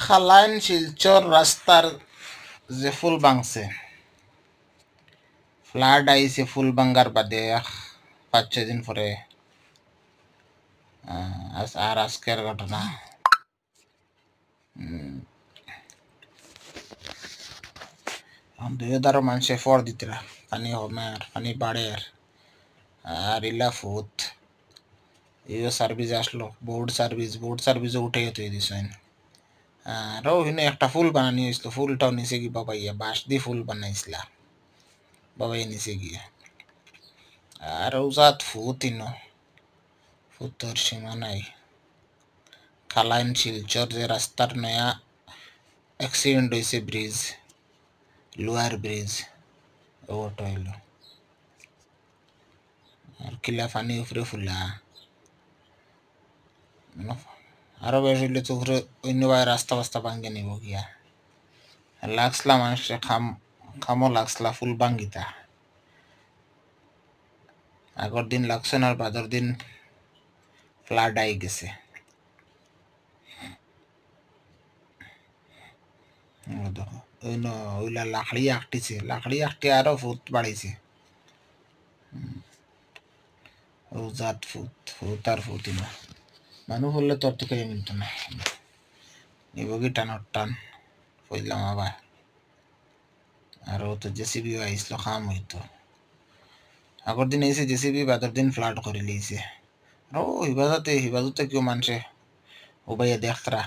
খালাইন শিলচর রাস্তার যে ফুল ভাঙছে, ফ্লাড আইছে ফুল ভাঙ্গার বাদে 5-6 দিন পরে, আর আজকের ঘটনা। দুই হাজারও মানুষে ফর দিতরা, পানি কমের পানি বাড়ের আর ইলা ফুত ইও সার্ভিস আসলো, বোর্ড সার্ভিসও উঠে তুই দিছেন। আরও ওখানে একটা ফুল বানানি হয়েছিল, ফুলটাও নিচে কি বাবাইয়া বাঁশ দিয়ে ফুল বানাইছিলা, বাবাই নিচে গিয়ে। আর উজাত ফুতিনো, ফুতর সীমা নাই। খালাইন শিলচর যে রাস্তার নয়া অ্যাক্সিডেন্ট হয়েছে, ব্রিজ, লোয়ার ব্রিজ, ওটা হইল। আর কিলা পানি উপরে ফুলা, আরো বেশ হইলে তো উপরে অন্য রাস্তা বাস্তা ভাঙ্গে নিব গিয়া। লাগসলা মানুষের খামো লাগসলা ফুল ভাঙ্গিতা। আগর দিন লাগছে না, আর বাদর দিন ফ্লাড আই গেছে। দেখো ওইলা লাকড়ি আঁকটিছে, লাকড়ি আঁকটি আরো ফুট বাড়িছে। জাত ফুট আর ফুটি না, মানুষ হলে তোর থেকে মিলত না, নিবগি টানোর টান কইলাম আবার। আর তো জেসিবি আইসলো, খাম হইতো। আগর দিন এসে জেসিবি, বাদর দিন ফ্লাড করে লিয়েছে। আর হিবাজতে কেউ মানুষে ও ভাইয়া দেখতরা